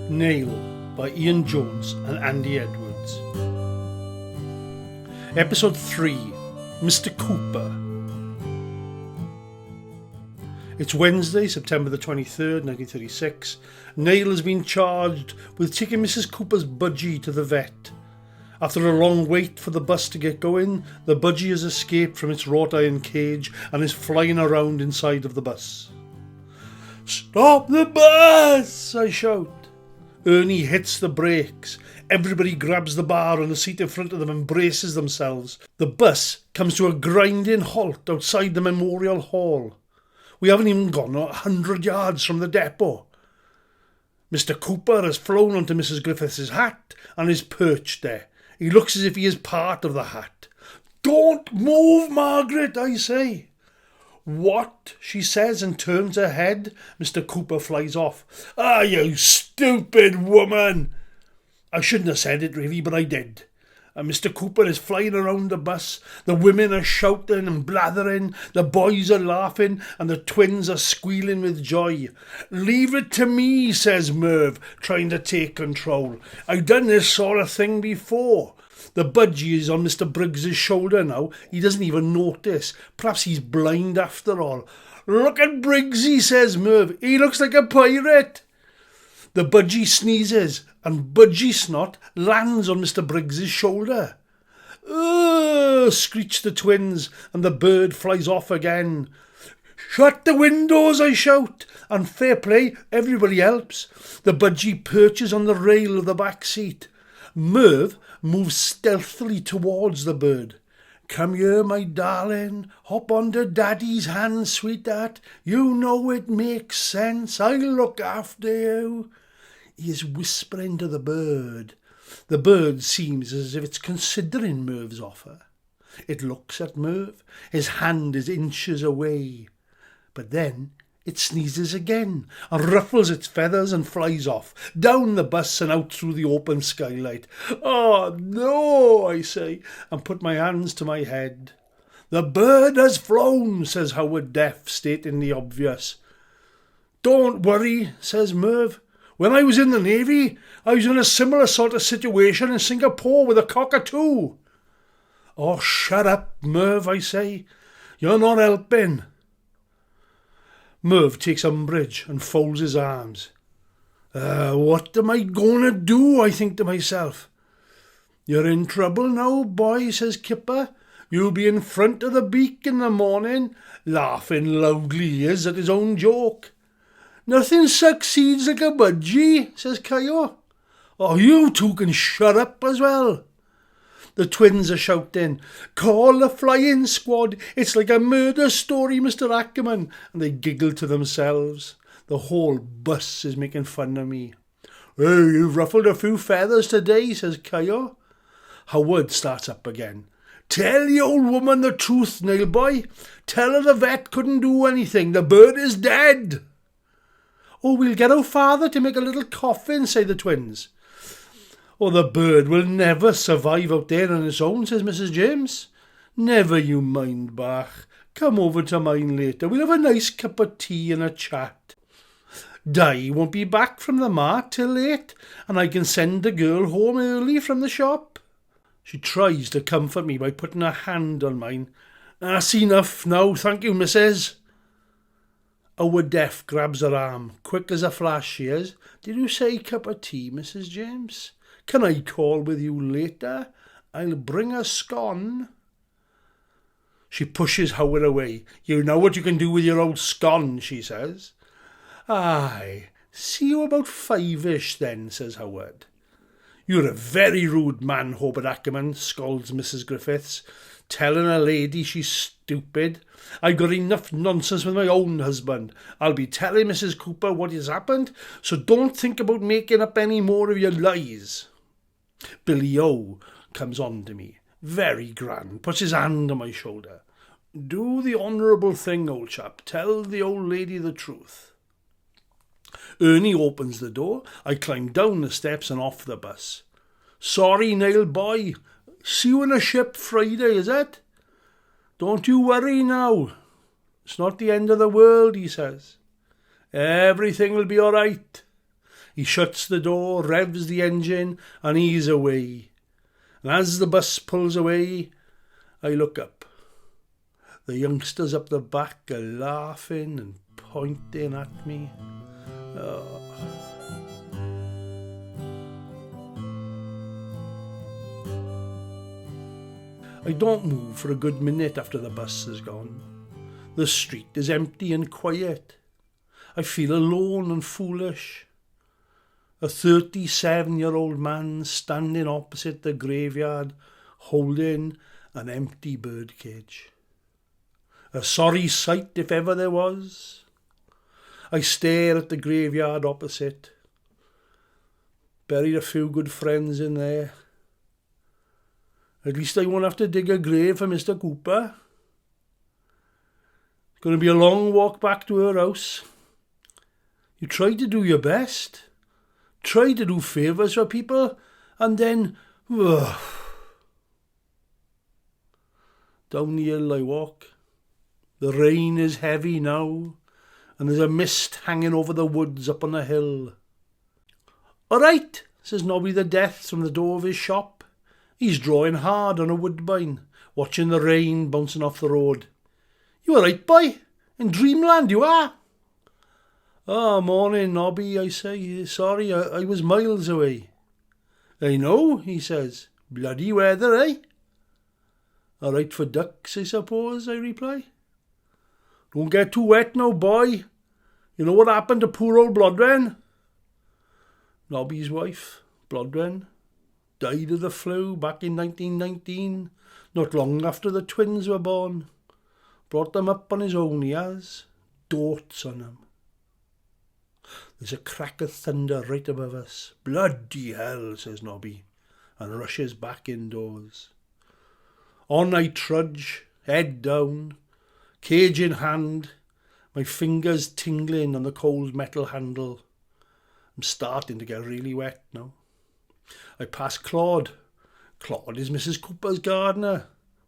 Nail by Ian Jones and Andy Edwards. Episode 3, Mr. Cooper. It's Wednesday, September the 23rd, 1936. Nail has been charged with taking Mrs. Cooper's budgie to the vet. After a long wait for the bus to get going, the budgie has escaped from its wrought iron cage and is flying around inside of the bus. "Stop the bus!" I shout. Ernie hits the brakes. Everybody grabs the bar on the seat in front of them and braces themselves. The bus comes to a grinding halt outside the Memorial Hall. We haven't even gone 100 yards from the depot. Mr. Cooper has flown onto Mrs. Griffith's hat and is perched there. He looks as if he is part of the hat. "Don't move, Margaret," I say. "What?" she says and turns her head. Mr. Cooper flies off. "Ah, you stupid woman!" I shouldn't have said it really, but I did. And Mr. Cooper is flying around the bus. The women are shouting and blathering. The boys are laughing and the twins are squealing with joy. "Leave it to me," says Merv, trying to take control. "I've done this sort of thing before." The budgie is on Mr. Briggs's shoulder now. He doesn't even notice. Perhaps he's blind after all. "Look at Briggsy," says Merv. "He looks like a pirate." The budgie sneezes and budgie snot lands on Mr. Briggs's shoulder. "Ugh!" screech the twins and the bird flies off again. "Shut the windows," I shout, and fair play, everybody helps. The budgie perches on the rail of the back seat. Merv moves stealthily towards the bird. "Come here, my darling. Hop onto Daddy's hand, sweetheart. You know it makes sense. I'll look after you." He is whispering to the bird. The bird seems as if it's considering Merv's offer. It looks at Merv. His hand is inches away. But then it sneezes again and ruffles its feathers and flies off, down the bus and out through the open skylight. "Oh, no," I say, and put my hands to my head. "The bird has flown," says Howard Deaf, stating the obvious. "Don't worry," says Merv. "When I was in the Navy, I was in a similar sort of situation in Singapore with a cockatoo." "Oh, shut up, Merv," I say. "You're not helping." Merv takes umbrage and folds his arms. What am I going to do, I think to myself. "You're in trouble now, boy," says Kipper. "You'll be in front of the beak in the morning," laughing loudly he is at his own joke. "Nothing succeeds like a budgie," says Caillou. "Oh, you two can shut up as well." The twins are shouting, "Call the flying squad. It's like a murder story, Mr. Ackerman." And they giggle to themselves. The whole bus is making fun of me. "Hey, you've ruffled a few feathers today," says Caillou. Howard starts up again. "Tell the old woman the truth, Nail boy. Tell her the vet couldn't do anything. The bird is dead." "Oh, we'll get our father to make a little coffin," say the twins. "Oh, the bird will never survive out there on its own," says Mrs. James. "Never you mind, Bach. Come over to mine later. We'll have a nice cup of tea and a chat. Di won't be back from the mart till late, and I can send the girl home early from the shop." She tries to comfort me by putting her hand on mine. "That's enough now, thank you, missus." Our Deaf grabs her arm. Quick as a flash she is. "Did you say cup of tea, Mrs. James? Can I call with you later? I'll bring a scone." She pushes Howard away. "You know what you can do with your old scone," she says. "Aye, see you about 5-ish then," says Howard. "You're a very rude man, Hobart Ackerman," scolds Mrs. Griffiths, "telling a lady she's stupid. I've got enough nonsense with my own husband. I'll be telling Mrs. Cooper what has happened, so don't think about making up any more of your lies." Billy O comes on to me, very grand, puts his hand on my shoulder. "Do the honourable thing, old chap. Tell the old lady the truth." Ernie opens the door. I climb down the steps and off the bus. "Sorry, Nail boy. See you in a ship Friday, is it?" "Don't you worry now. It's not the end of the world," he says. "Everything will be all right." He shuts the door, revs the engine, and he's away. And as the bus pulls away, I look up. The youngsters up the back are laughing and pointing at me. Oh. I don't move for a good minute after the bus is gone. The street is empty and quiet. I feel alone and foolish. A 37-year-old man standing opposite the graveyard holding an empty birdcage. A sorry sight if ever there was. I stare at the graveyard opposite. Buried a few good friends in there. At least I won't have to dig a grave for Mr. Cooper. It's going to be a long walk back to her house. You try to do your best. Try to do favours for people. And then... Down the hill I walk. The rain is heavy now. And there's a mist hanging over the woods up on the hill. "All right," says Nobby the Death from the door of his shop. He's drawing hard on a woodbine, watching the rain bouncing off the road. "You all right, boy? In dreamland you are?" "Oh, morning, Nobby," I say. "Sorry, I was miles away." "I know," he says. "Bloody weather, eh?" "All right for ducks, I suppose," I reply. "Don't get too wet now, boy. You know what happened to poor old Blodwen?" Nobby's wife, Blodwen, died of the flu back in 1919, not long after the twins were born. Brought them up on his own, he has. Dotes on them. There's a crack of thunder right above us. "Bloody hell," says Nobby, and rushes back indoors. On I trudge, head down, cage in hand, my fingers tingling on the cold metal handle. I'm starting to get really wet now. I pass Claude. Claude is Mrs. Cooper's gardener.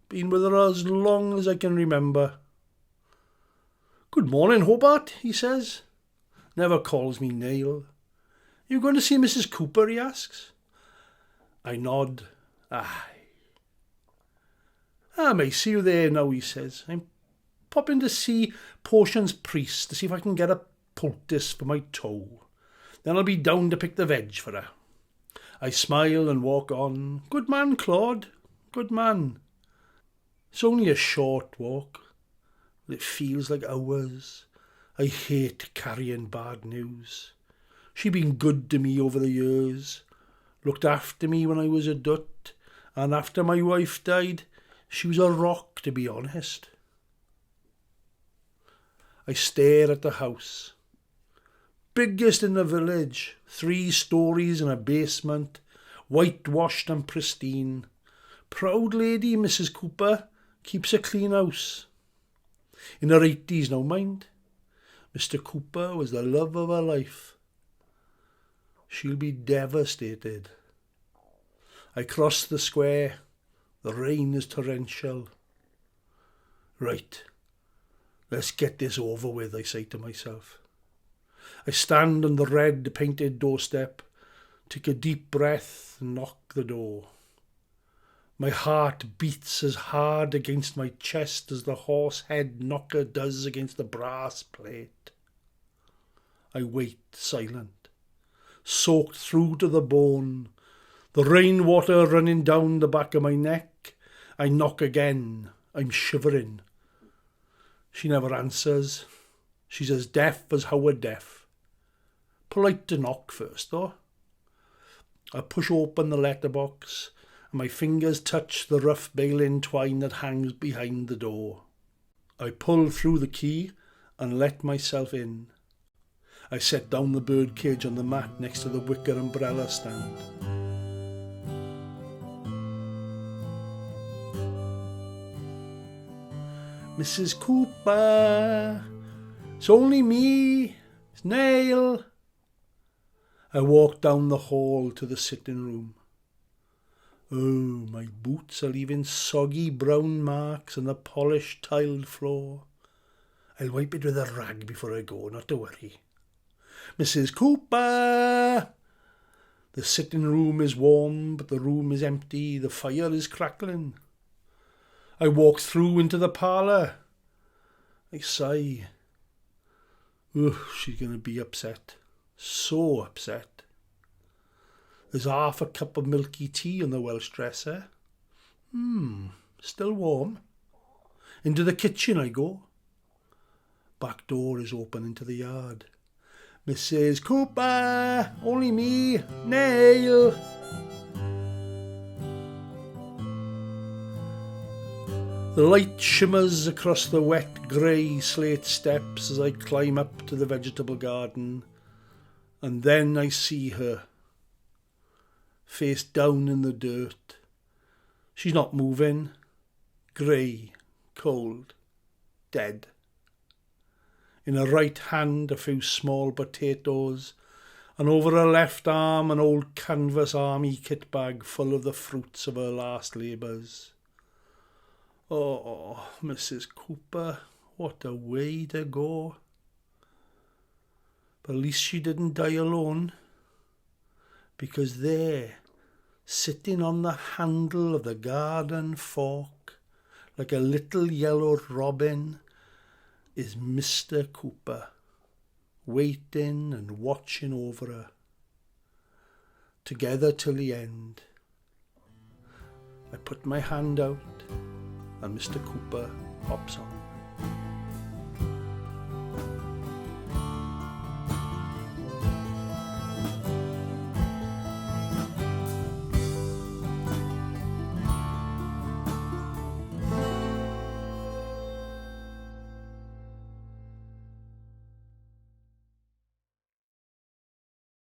Been with her as long as I can remember. "Good morning, Hobart," he says. Never calls me Neil. "You going to see Mrs. Cooper?" he asks. I nod. Aye. "I may see you there now," he says. "I'm popping to see Portion's priest to see if I can get a poultice for my toe. Then I'll be down to pick the veg for her." I smile and walk on. "Good man, Claude. Good man." It's only a short walk, but it feels like hours. I hate carrying bad news. She been good to me over the years. Looked after me when I was a dut, and after my wife died, she was a rock, to be honest. I stare at the house. Biggest in the village, 3 stories and a basement, whitewashed and pristine. Proud lady, Mrs. Cooper, keeps a clean house. In her 80s now, mind. Mr. Cooper was the love of her life. She'll be devastated. I cross the square. The rain is torrential. Right, let's get this over with, I say to myself. I stand on the red painted doorstep, take a deep breath and knock the door. My heart beats as hard against my chest as the horse head knocker does against the brass plate. I wait silent, soaked through to the bone, the rainwater running down the back of my neck. I knock again. I'm shivering. She never answers. She's as deaf as Howard Deaf. Polite to knock first, though. I push open the letterbox, and my fingers touch the rough baling twine that hangs behind the door. I pull through the key and let myself in. I set down the birdcage on the mat next to the wicker umbrella stand. "Mrs. Cooper, it's only me, it's Neil." I walk down the hall to the sitting room. Oh, my boots are leaving soggy brown marks on the polished tiled floor. I'll wipe it with a rag before I go, not to worry. Mrs. Cooper! The sitting room is warm, but the room is empty. The fire is crackling. I walk through into the parlour. I sigh. Ugh, she's going to be upset. So upset. There's half a cup of milky tea on the Welsh dresser. Still warm. Into the kitchen I go. Back door is open into the yard. Mrs. Cooper! Only me, Neil! The light shimmers across the wet grey slate steps as I climb up to the vegetable garden, and then I see her, face down in the dirt. She's not moving, grey, cold, dead. In her right hand a few small potatoes, and over her left arm an old canvas army kit bag full of the fruits of her last labours. Oh, Mrs. Cooper, what a way to go. But at least she didn't die alone, because there, sitting on the handle of the garden fork, like a little yellow robin, is Mr. Cooper, waiting and watching over her, together till the end. I put my hand out, and Mr. Cooper hops on.